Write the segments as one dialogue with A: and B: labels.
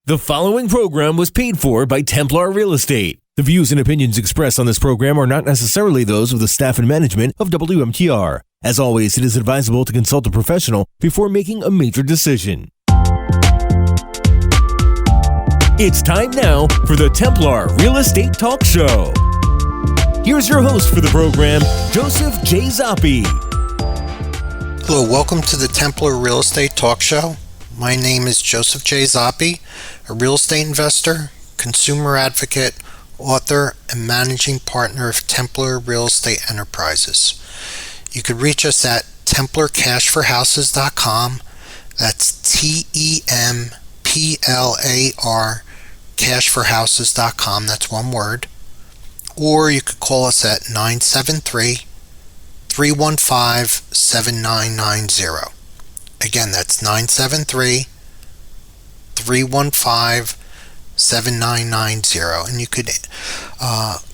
A: The following program was paid for by Templar Real Estate. The views and opinions expressed on this program are not necessarily those of the staff and management of WMTR. As always, it is advisable to consult a professional before making a major decision. It's time now for the Templar Real Estate Talk Show. Here's your host for the program, Joseph J. Zoppi.
B: Hello, welcome to the Templar Real Estate Talk Show. My name is Joseph J. Zoppi, a real estate investor, consumer advocate, author, and managing partner of Templar Real Estate Enterprises. You could reach us at templarcashforhouses.com. That's TEMPLAR cashforhouses.com. That's one word. Or you could call us at 973-315-7990. Again, that's 973-315-7990. And you could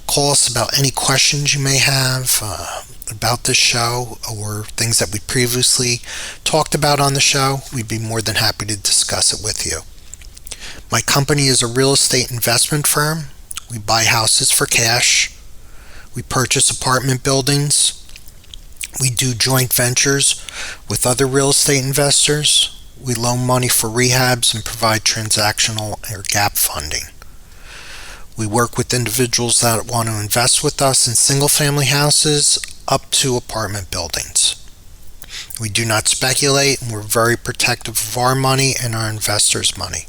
B: call us about any questions you may have about this show or things that we previously talked about on the show. We'd be more than happy to discuss it with you. My company is a real estate investment firm. We buy houses for cash. We purchase apartment buildings. We do joint ventures with other real estate investors. We loan money for rehabs and provide transactional or gap funding. We work with individuals that want to invest with us in single-family houses up to apartment buildings. We do not speculate, and we're very protective of our money and our investors' money.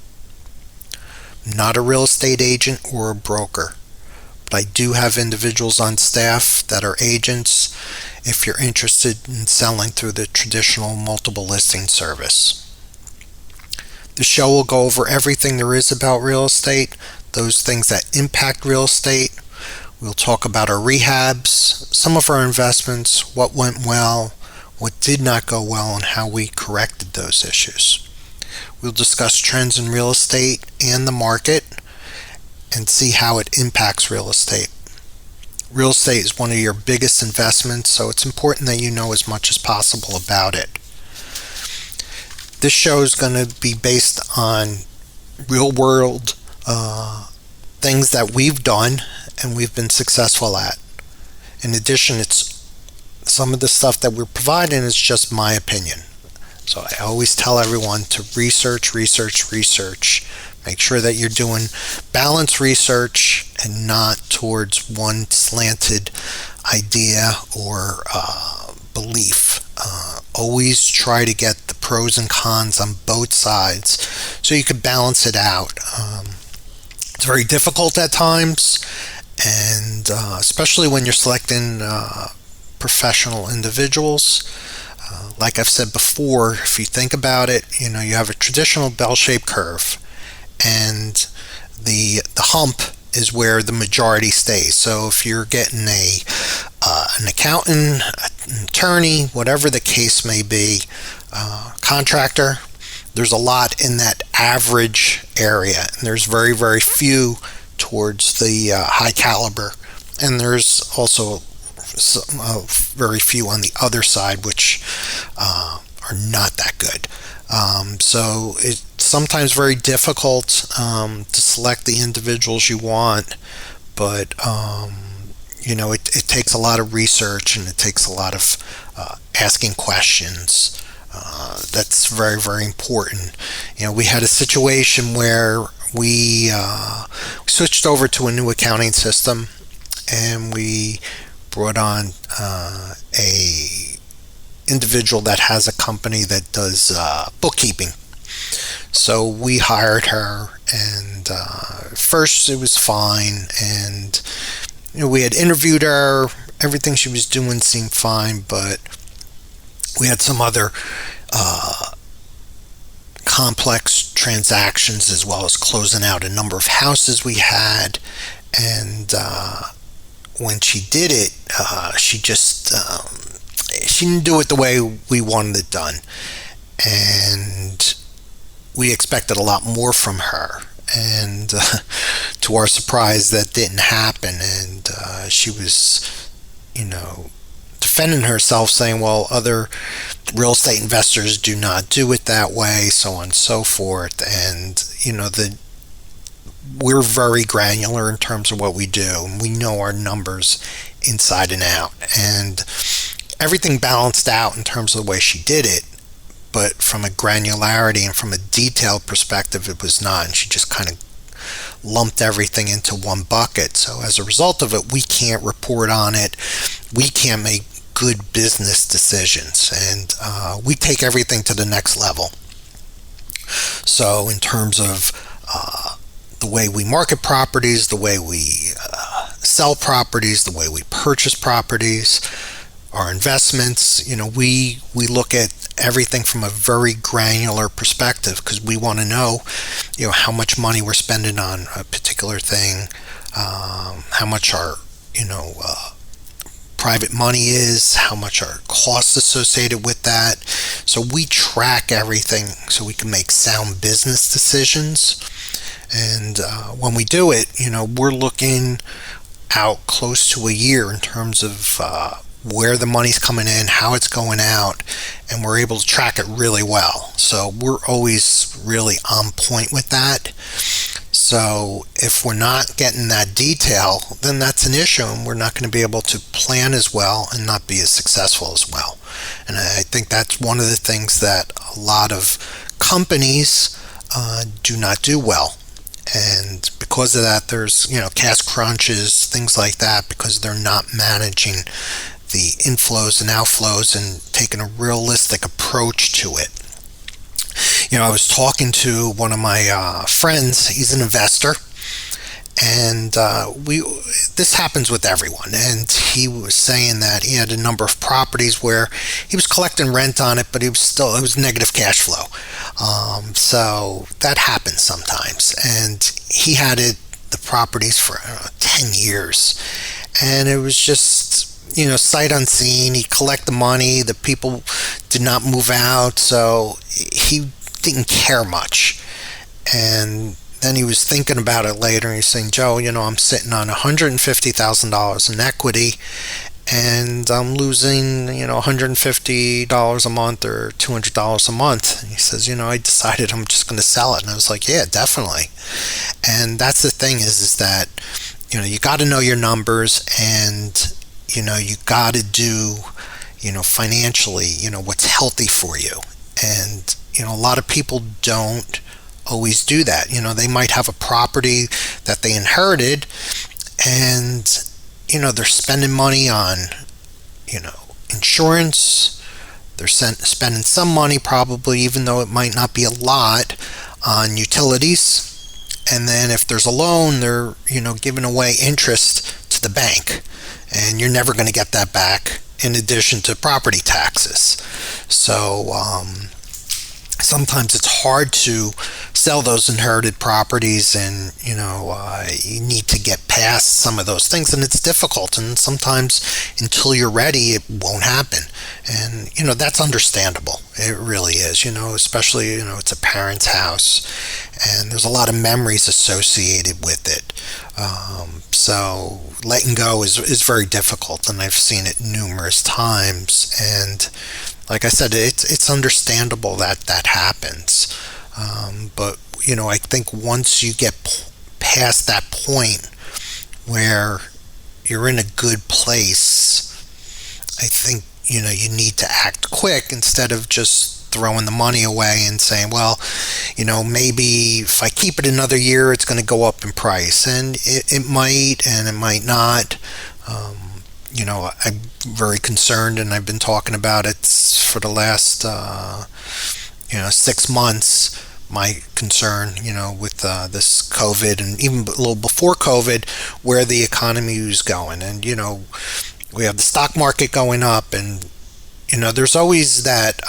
B: I'm not a real estate agent or a broker, but I do have individuals on staff that are agents if you're interested in selling through the traditional multiple listing service. The show will go over everything there is about real estate, those things that impact real estate. We'll talk about our rehabs, some of our investments, what went well, what did not go well, and how we corrected those issues. We'll discuss trends in real estate and the market and see how it impacts real estate. Real estate is one of your biggest investments, so it's important that you know as much as possible about it. This show is going to be based on real-world things that we've done and we've been successful at. In addition, it's some of the stuff that we're providing is just my opinion. So I always tell everyone to research. Make sure that you're doing balanced research and not towards one slanted idea or belief. Always try to get the pros and cons on both sides so you can balance it out. It's very difficult at times, and especially when you're selecting professional individuals. Like I've said before, if you think about it, you have a traditional bell-shaped curve, and the hump is where the majority stays. So if you're getting an accountant, an attorney, whatever the case may be, contractor, there's a lot in that average area, and there's very, very few towards the high caliber, and there's also very few on the other side, which are not that good. So it's sometimes very difficult to select the individuals you want, but it takes a lot of research, and it takes a lot of asking questions. That's very, very important. We had a situation where we switched over to a new accounting system, and we brought on a individual that has a company that does bookkeeping. So we hired her, and first it was fine, and we had interviewed her. Everything she was doing seemed fine, but we had some other complex transactions, as well as closing out a number of houses we had. And when she did it, she didn't do it the way we wanted it done, and we expected a lot more from her. And to our surprise, that didn't happen. And she was, defending herself, saying, well, other real estate investors do not do it that way, so on and so forth. And, the we're very granular in terms of what we do, and we know our numbers inside and out. And everything balanced out in terms of the way she did it, but from a granularity and from a detailed perspective, it was not. And she just kind of lumped everything into one bucket. So as a result of it, we can't report on it. We can't make good business decisions, and we take everything to the next level. So in terms of the way we market properties, the way we sell properties, the way we purchase properties, our investments, we look at everything from a very granular perspective, because we want to know, how much money we're spending on a particular thing, how much our, private money is, how much our costs associated with that. So we track everything so we can make sound business decisions. And when we do it, we're looking out close to a year in terms of where the money's coming in, how it's going out, and we're able to track it really well. So we're always really on point with that. So if we're not getting that detail, then that's an issue, and we're not going to be able to plan as well and not be as successful as well. And I think that's one of the things that a lot of companies do not do well. And because of that, there's, cash crunches, things like that, because they're not managing the inflows and outflows and taking a realistic approach to it. I was talking to one of my friends. He's an investor, and this happens with everyone. And he was saying that he had a number of properties where he was collecting rent on it, but it was negative cash flow. So that happens sometimes. And he had the properties for 10 years, and it was just sight unseen. He collect the money. The people did not move out, so he didn't care much. And then he was thinking about it later, and he's saying, Joe, I'm sitting on $150,000 in equity, and I'm losing, $150 a month or $200 a month. And he says, I decided I'm just going to sell it. And I was like, yeah, definitely. And that's the thing is that, you got to know your numbers, and you got to do, financially, what's healthy for you. And, a lot of people don't always do that. They might have a property that they inherited, and, they're spending money on, insurance. They're spending some money probably, even though it might not be a lot, on utilities. And then if there's a loan, they're, giving away interest to the bank. And you're never going to get that back, in addition to property taxes. So sometimes it's hard to sell those inherited properties, and you need to get past some of those things, and it's difficult. And sometimes until you're ready, it won't happen. And that's understandable. It really is. Especially it's a parent's house, and there's a lot of memories associated with it. So letting go is very difficult, and I've seen it numerous times. And like I said, it's understandable that happens. But I think once you get past that point where you're in a good place, I think you need to act quick instead of just throwing the money away and saying, well, maybe if I keep it another year, it's going to go up in price. And it might, and it might not. I'm very concerned, and I've been talking about it for the last 6 months. My concern, with this COVID, and even a little before COVID, where the economy was going. And we have the stock market going up, and there's always that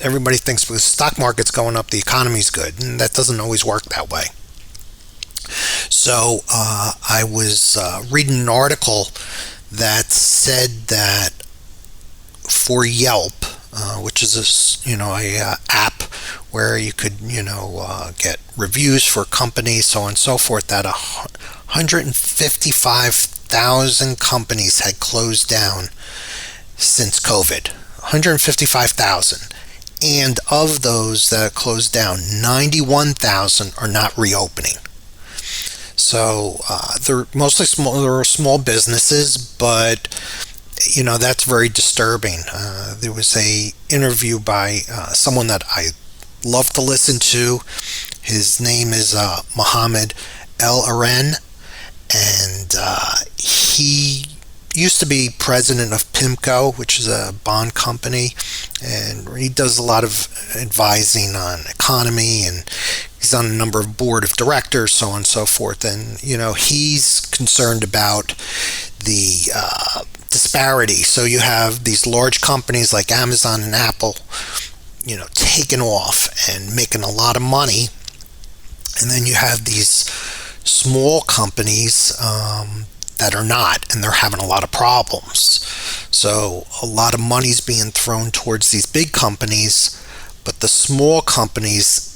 B: everybody thinks because the stock market's going up, the economy's good, and that doesn't always work that way. So I was reading an article that said that for Yelp, which is a app where you could get reviews for companies, so on and so forth, that 155,000 companies had closed down since COVID. 155,000. And of those that closed down, 91,000 are not reopening. So they're mostly small. They're small businesses, but that's very disturbing. There was a interview by someone that I love to listen to. His name is Mohammed El Aren, and he used to be president of PIMCO, which is a bond company, and he does a lot of advising on economy, and he's on a number of board of directors, so on and so forth. And he's concerned about the disparity. So you have these large companies like Amazon and Apple, taking off and making a lot of money, and then you have these small companies that are not, and they're having a lot of problems. So a lot of money's being thrown towards these big companies, but the small companies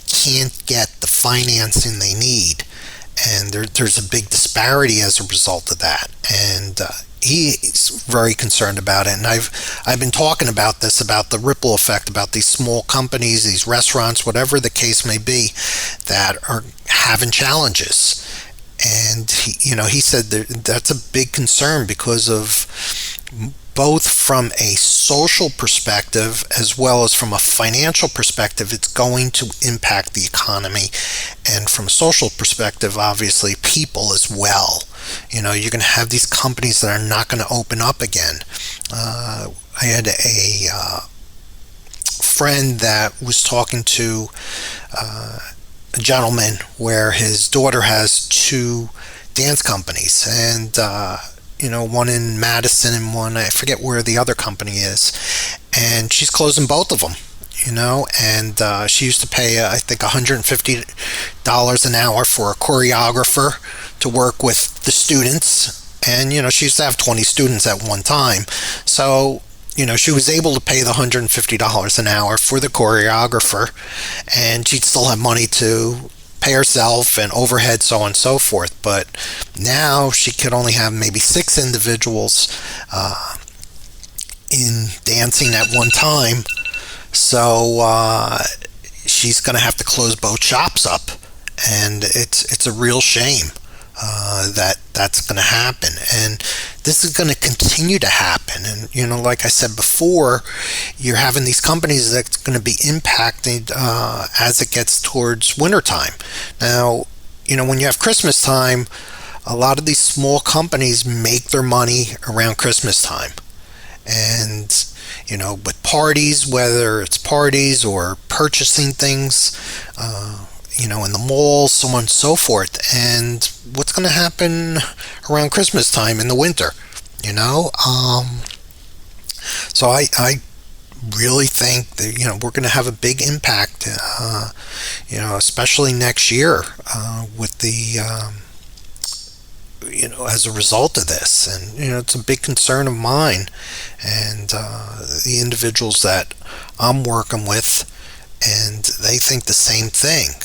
B: can't get the financing they need, and there's a big disparity as a result of that. And he's very concerned about it, and I've been talking about this, about the ripple effect, about these small companies, these restaurants, whatever the case may be, that are having challenges. And he said that's a big concern because of both from a social perspective as well as from a financial perspective. It's going to impact the economy, and from a social perspective, obviously, people as well. You're going to have these companies that are not going to open up again. I had a friend that was talking to a gentleman where his daughter has two dance companies, and one in Madison and one, I forget where the other company is, and she's closing both of them. And she used to pay I think $150 an hour for a choreographer to work with the students, and she used to have 20 students at one time. So she was able to pay the $150 an hour for the choreographer, and she'd still have money to pay herself and overhead, so on and so forth. But now she could only have maybe 6 individuals in dancing at one time. So she's going to have to close both shops up, and it's a real shame that's going to happen, and this is going to continue to happen. And like I said before, you're having these companies that's going to be impacted as it gets towards wintertime. Now, when you have Christmas time, a lot of these small companies make their money around Christmas time, and with parties, whether it's parties or purchasing things, in the malls, so on and so forth. And what's going to happen around Christmas time in the winter, So I really think that, we're going to have a big impact, especially next year with the, as a result of this. And, it's a big concern of mine and the individuals that I'm working with, and they think the same thing.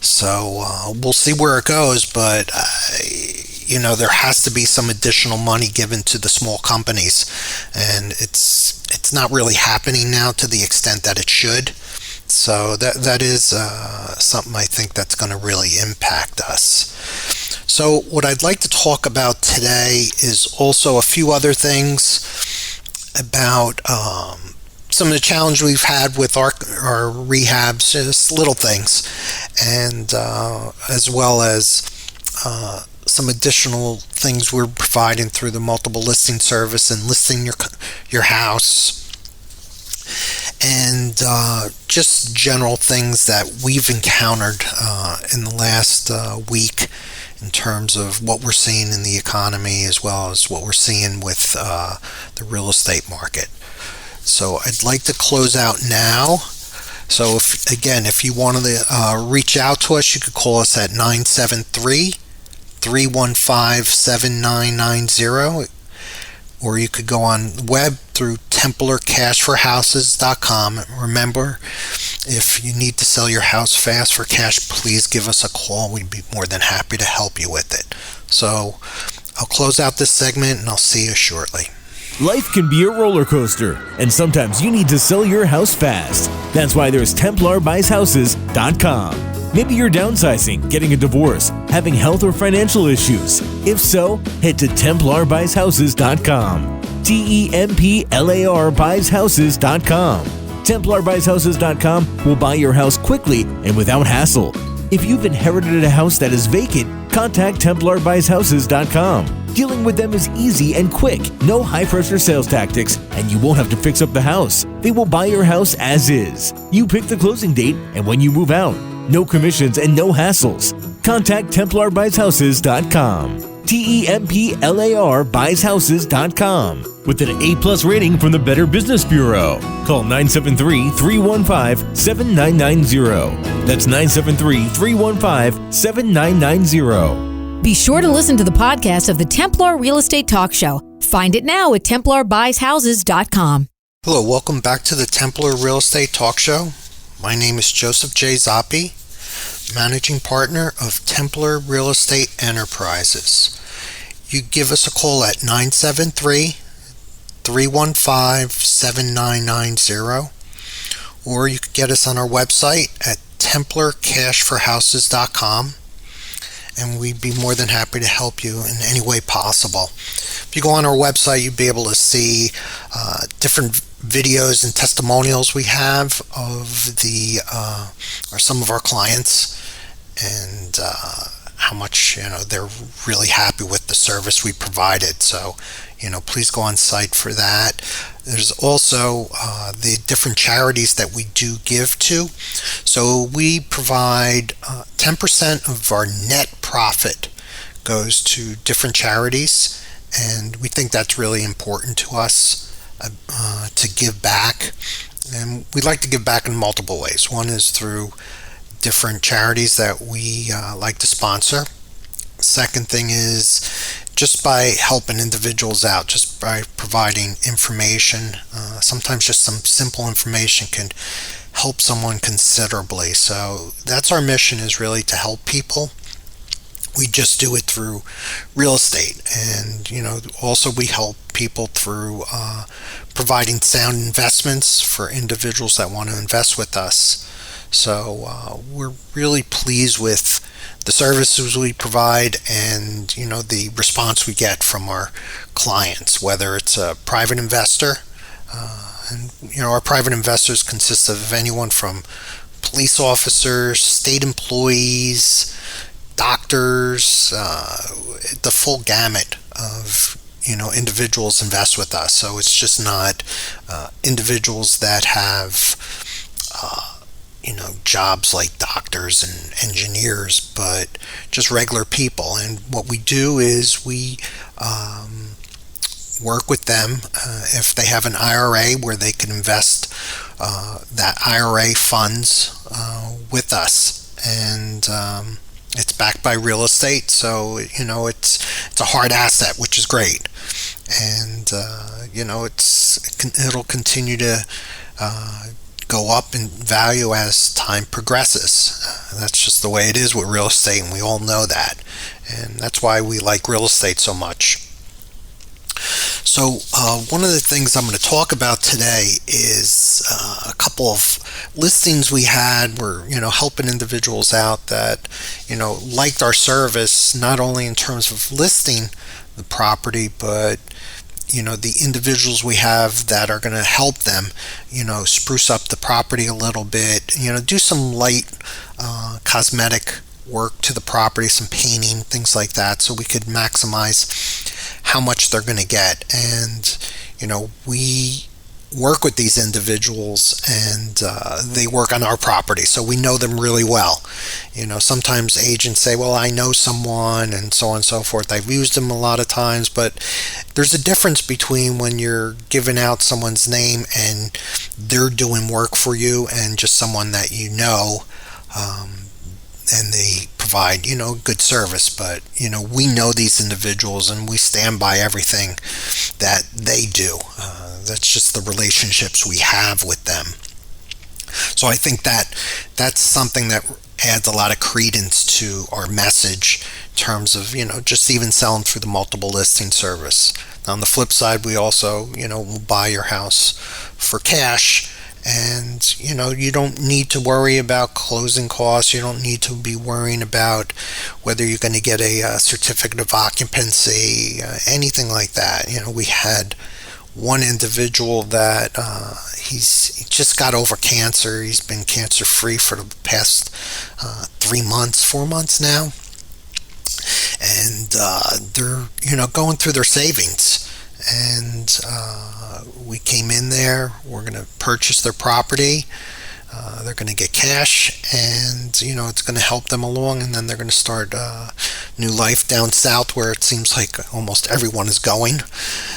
B: So we'll see where it goes, but there has to be some additional money given to the small companies, and it's not really happening now to the extent that it should. So that is something I think that's going to really impact us. So what I'd like to talk about today is also a few other things about some of the challenge we've had with our rehabs, just little things, and as well as some additional things we're providing through the multiple listing service and listing your house, and just general things that we've encountered in the last week in terms of what we're seeing in the economy as well as what we're seeing with the real estate market. So I'd like to close out now. So if you wanted to reach out to us, you could call us at 973-315-7990, or you could go on the web through TemplarCashForHouses.com. Remember, if you need to sell your house fast for cash, please give us a call. We'd be more than happy to help you with it. So I'll close out this segment, and I'll see you shortly.
A: Life can be a roller coaster, and sometimes you need to sell your house fast. That's why there's TemplarBuysHouses.com. Maybe you're downsizing, getting a divorce, having health or financial issues. If so, head to TemplarBuysHouses.com. TEMPLAR BuysHouses.com. TemplarBuysHouses.com will buy your house quickly and without hassle. If you've inherited a house that is vacant, contact TemplarBuysHouses.com. Dealing with them is easy and quick. No high-pressure sales tactics, and you won't have to fix up the house. They will buy your house as is. You pick the closing date and when you move out. No commissions and no hassles. Contact TemplarBuysHouses.com. TEMPLAR BuysHouses.com. With an A+ rating from the Better Business Bureau. Call 973-315-7990. That's 973-315-7990.
C: Be sure to listen to the podcast of the Templar Real Estate Talk Show. Find it now at TemplarBuysHouses.com.
B: Hello, welcome back to the Templar Real Estate Talk Show. My name is Joseph J. Zoppi, Managing Partner of Templar Real Estate Enterprises. You give us a call at 973-315-7990, or you could get us on our website at TemplarCashForHouses.com, and we'd be more than happy to help you in any way possible. If you go on our website, you'll be able to see different videos and testimonials we have of or some of our clients, and how much they're really happy with the service we provided. So please go on site for that. There's also the different charities that we do give to. So we provide 10% of our net profit goes to different charities, and we think that's really important to us to give back. And we'd like to give back in multiple ways. One is through different charities that we like to sponsor. Second thing is just by helping individuals out, just by providing information. Sometimes just some simple information can help someone considerably. So that's our mission, is really to help people. We just do it through real estate, and also we help people through providing sound investments for individuals that want to invest with us. So we're really pleased with the services we provide and the response we get from our clients, whether it's a private investor, and our private investors consist of anyone from police officers, state employees, doctors, the full gamut of individuals invest with us. So it's just not individuals that have jobs like doctors and engineers, but just regular people. And what we do is we work with them if they have an IRA where they can invest that IRA funds with us, and it's backed by real estate, so it's a hard asset, which is great. And it'll continue to go up in value as time progresses. That's just the way it is with real estate, and we all know that. And that's why we like real estate so much. So one of the things I'm going to talk about today is a couple of listings we had. We're helping individuals out that liked our service, not only in terms of listing the property, but the individuals we have that are going to help them spruce up the property a little bit, do some light cosmetic work to the property, some painting, things like that, so we could maximize how much they're going to get. And we work with these individuals, and they work on our property, so we know them really well. Sometimes agents say, well, I know someone, and so on and so forth. I've used them a lot of times, but there's a difference between when you're giving out someone's name and they're doing work for you, and just someone that and they provide good service. But we know these individuals, and we stand by everything that they do. That's just the relationships we have with them. So I think that's something that adds a lot of credence to our message in terms of just even selling through the multiple listing service. Now, on the flip side, we also will buy your house for cash, And, you don't need to worry about closing costs. You don't need to be worrying about whether you're going to get a certificate of occupancy, anything like that. We had one individual that he just got over cancer. He's been cancer free for the past 4 months now. And they're, going through their savings. And we came in there. We're going to purchase their property. They're going to get cash, and it's going to help them along. And then they're going to start new life down south, where it seems like almost everyone is going.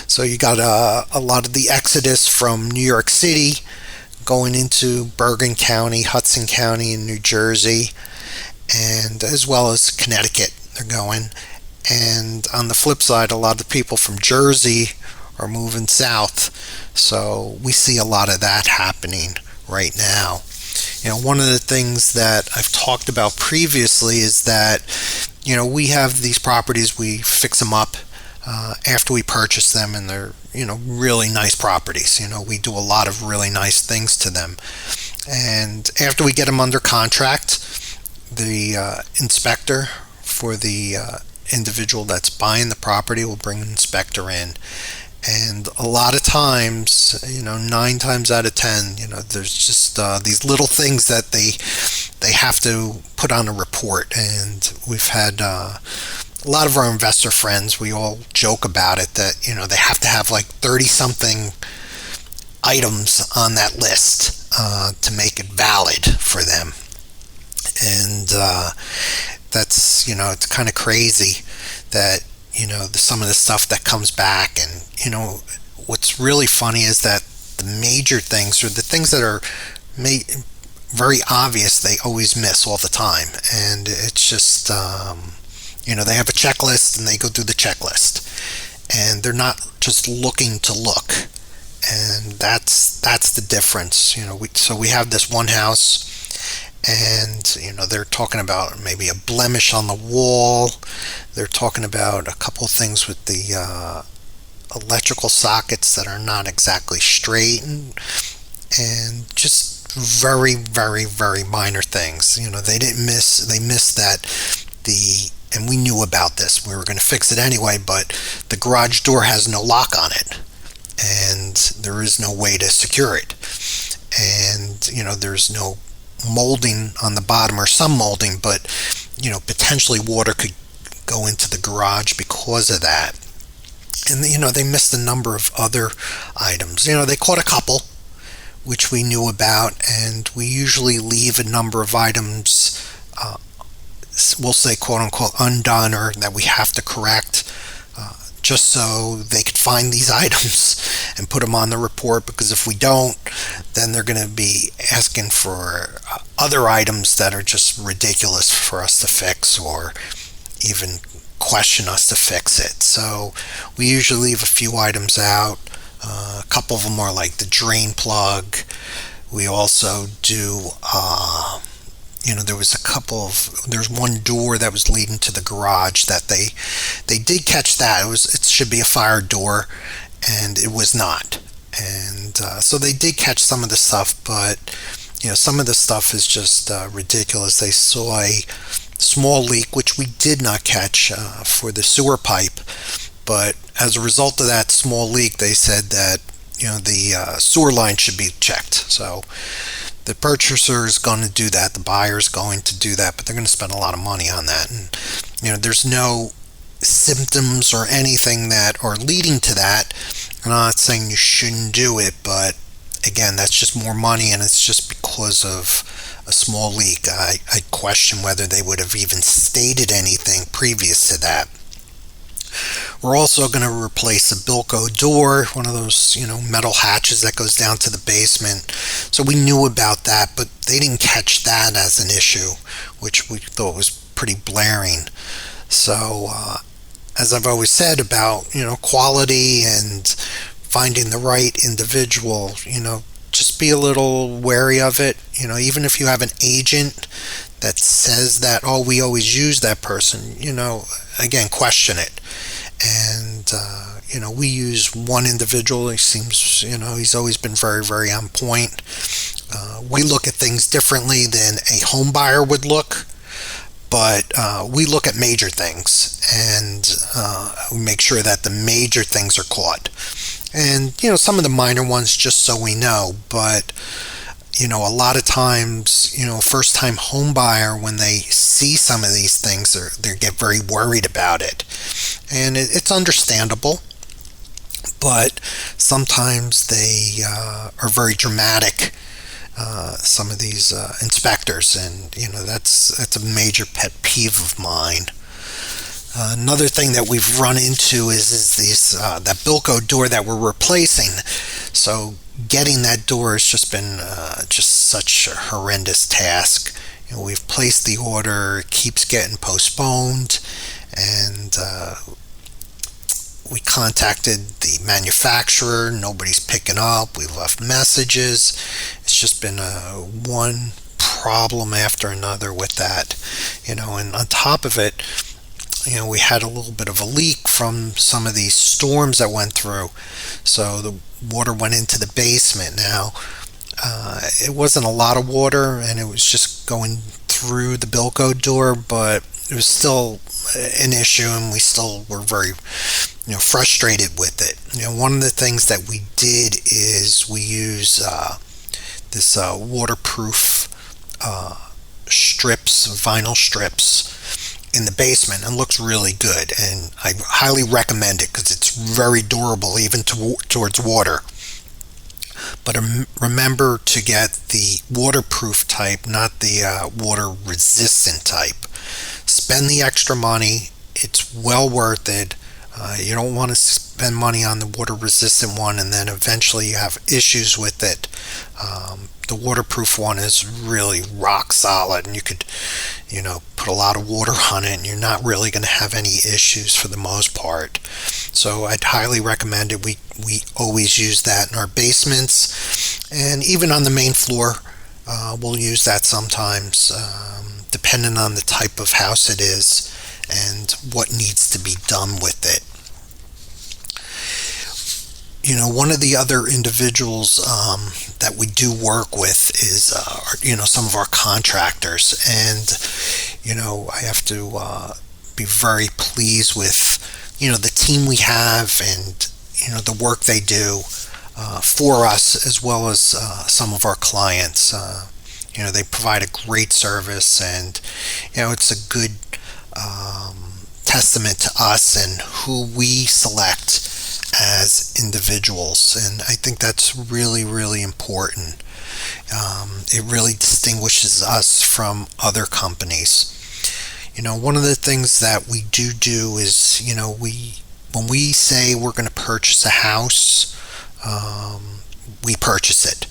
B: So you got a lot of the exodus from New York City going into Bergen County, Hudson County, and New Jersey, and as well as Connecticut. They're going. And on the flip side, a lot of the people from Jersey are moving south. So we see a lot of that happening right now. One of the things that I've talked about previously is that, we have these properties, we fix them up after we purchase them, and they're, really nice properties. We do a lot of really nice things to them. And after we get them under contract, the inspector for the individual that's buying the property will bring an inspector in. And a lot of times, 9 times out of 10, there's just these little things that they have to put on a report. And we've had a lot of our investor friends, we all joke about it, that they have to have like 30 something items on that list to make it valid for them. And that's, it's kind of crazy that, some of the stuff that comes back. And, what's really funny is that the major things, or the things that are very obvious, they always miss all the time. And it's just, they have a checklist and they go through the checklist. And they're not just looking to look. And that's the difference. So we have this one house, and they're talking about maybe a blemish on the wall. They're talking about a couple of things with the electrical sockets that are not exactly straight, and just very, very, very minor things. They missed that and we knew about this. We were going to fix it anyway, but the garage door has no lock on it, and there is no way to secure it. And there's no molding on the bottom, or some molding, but potentially water could go into the garage because of that. And they missed a number of other items. They caught a couple, which we knew about, and we usually leave a number of items, we'll say quote unquote undone, or that we have to correct, just so they could find these items and put them on the report. Because if we don't, then they're going to be asking for other items that are just ridiculous for us to fix, or even question us to fix it. So we usually leave a few items out. A couple of them are like the drain plug. We also do there's one door that was leading to the garage that they did catch that. It should be a fire door, and it was not. And so they did catch some of the stuff, but some of the stuff is just ridiculous. They saw a small leak, which we did not catch for the sewer pipe, but as a result of that small leak, they said that the sewer line should be checked. So the purchaser is going to do that, the buyer is going to do that, but they're going to spend a lot of money on that. And there's no symptoms or anything that are leading to that. I'm not saying you shouldn't do it, but again, that's just more money, and it's just because of a small leak. I question whether they would have even stated anything previous to that. We're also going to replace a Bilko door, one of those, metal hatches that goes down to the basement. So we knew about that, but they didn't catch that as an issue, which we thought was pretty blaring. So, as I've always said about, quality and finding the right individual, just be a little wary of it. Even if you have an agent that says that, oh, we always use that person, again, question it. And, we use one individual. He seems, he's always been very, very on point. We look at things differently than a home buyer would look, but we look at major things, and we make sure that the major things are caught. And, some of the minor ones just so we know, but a lot of times, a first-time home buyer, when they see some of these things, they get very worried about it. And it's understandable, but sometimes they are very dramatic, some of these inspectors, and, that's a major pet peeve of mine. Another thing that we've run into is that Bilco door that we're replacing. So getting that door has just been just such a horrendous task. We've placed the order, it keeps getting postponed, and we contacted the manufacturer. Nobody's picking up. We left messages. It's just been one problem after another with that. And on top of it, we had a little bit of a leak from some of these storms that went through. So the water went into the basement. Now, it wasn't a lot of water, and it was just going through the Bilco door, but it was still an issue, and we still were very, frustrated with it. One of the things that we did is we use this waterproof vinyl strips in the basement, and looks really good, and I highly recommend it because it's very durable even towards water. But remember to get the waterproof type, not the water resistant type. Spend the extra money. It's well worth it. You don't want to spend money on the water resistant one and then eventually you have issues with it. The waterproof one is really rock solid, and you could, put a lot of water on it and you're not really going to have any issues for the most part. So I'd highly recommend it. We always use that in our basements, and even on the main floor, we'll use that sometimes, depending on the type of house it is and what needs to be done with it. One of the other individuals that we do work with is, some of our contractors. And, I have to be very pleased with, the team we have and, the work they do for us, as well as some of our clients. They provide a great service, and, it's a good testament to us and who we select as individuals, and I think that's really, really important. It really distinguishes us from other companies. One of the things that we do is, when we say we're going to purchase a house, we purchase it.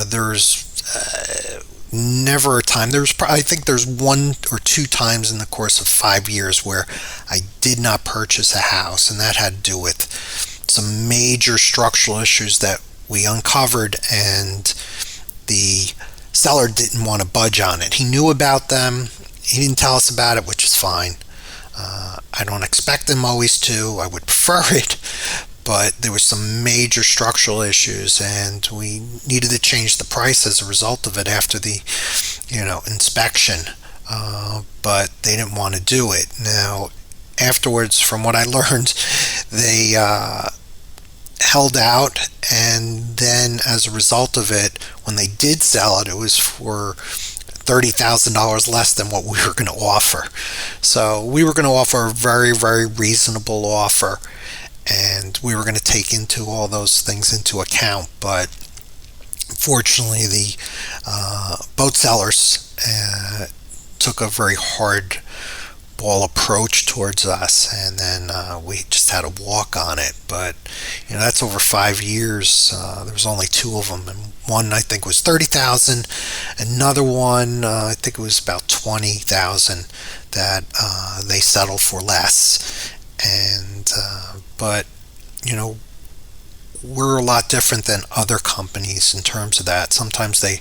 B: There's never a time. I think there's 1 or 2 times in the course of 5 years where I did not purchase a house, and that had to do with some major structural issues that we uncovered, and the seller didn't want to budge on it. He knew about them. He didn't tell us about it, which is fine. I don't expect them always to. I would prefer it. But there were some major structural issues, and we needed to change the price as a result of it after the, inspection. But they didn't want to do it. Now, afterwards, from what I learned, they held out, and then as a result of it, when they did sell it, it was for $30,000 less than what we were going to offer. So we were going to offer a very, very reasonable offer, and we were going to take into all those things into account. But fortunately, the boat sellers took a very hard ball approach towards us, and then we just had to walk on it. But that's over 5 years. There was only 2 of them, and one I think was $30,000. Another one, I think it was about $20,000 that they settled for less. And but we're a lot different than other companies in terms of that. Sometimes they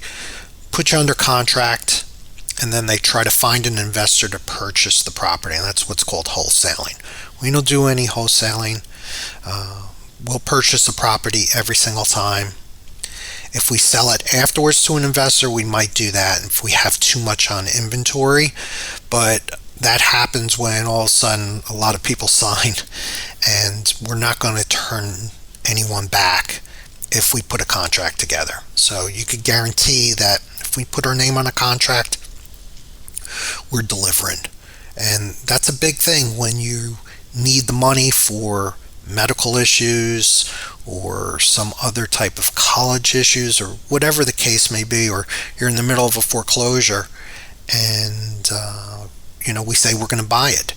B: put you under contract, and then they try to find an investor to purchase the property, and that's what's called wholesaling. We don't do any wholesaling. We'll purchase a property every single time. If we sell it afterwards to an investor, we might do that if we have too much on inventory. But that happens when all of a sudden a lot of people sign, and we're not going to turn anyone back if we put a contract together. So you could guarantee that if we put our name on a contract, we're delivering. And that's a big thing when you need the money for medical issues or some other type of college issues or whatever the case may be, or you're in the middle of a foreclosure and we say we're going to buy it.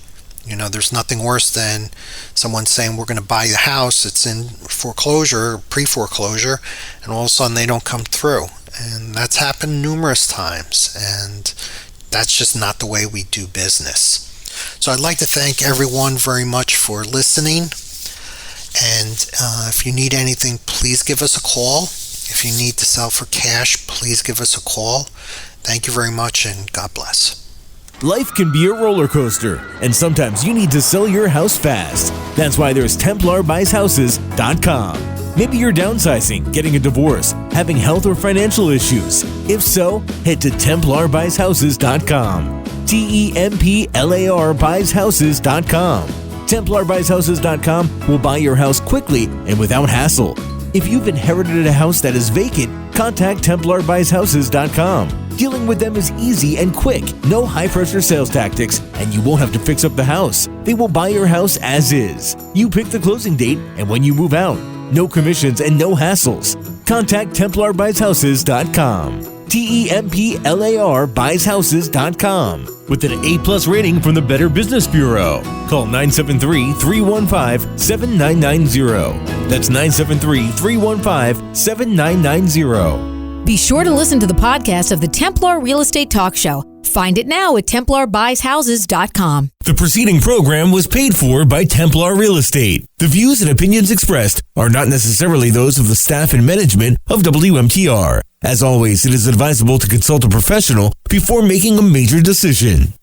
B: There's nothing worse than someone saying we're going to buy the house, it's in foreclosure, pre-foreclosure, and all of a sudden they don't come through. And that's happened numerous times, and that's just not the way we do business. So I'd like to thank everyone very much for listening. And if you need anything, please give us a call. If you need to sell for cash, please give us a call. Thank you very much, and God bless.
A: Life can be a roller coaster, and sometimes you need to sell your house fast. That's why there's TemplarBuysHouses.com. Maybe you're downsizing, getting a divorce, having health or financial issues. If so, head to TemplarBuysHouses.com. TEMPLAR BuysHouses.com. TemplarBuysHouses.com will buy your house quickly and without hassle. If you've inherited a house that is vacant, contact TemplarBuysHouses.com. Dealing with them is easy and quick. No high-pressure sales tactics, and you won't have to fix up the house. They will buy your house as is. You pick the closing date and when you move out. No commissions and no hassles. Contact TemplarBuysHouses.com. TEMPLAR BuysHouses.com with an A+ rating from the Better Business Bureau. Call 973-315-7990. That's 973-315-7990.
C: Be sure to listen to the podcast of the Templar Real Estate Talk Show. Find it now at TemplarBuysHouses.com.
A: The preceding program was paid for by Templar Real Estate. The views and opinions expressed are not necessarily those of the staff and management of WMTR. As always, it is advisable to consult a professional before making a major decision.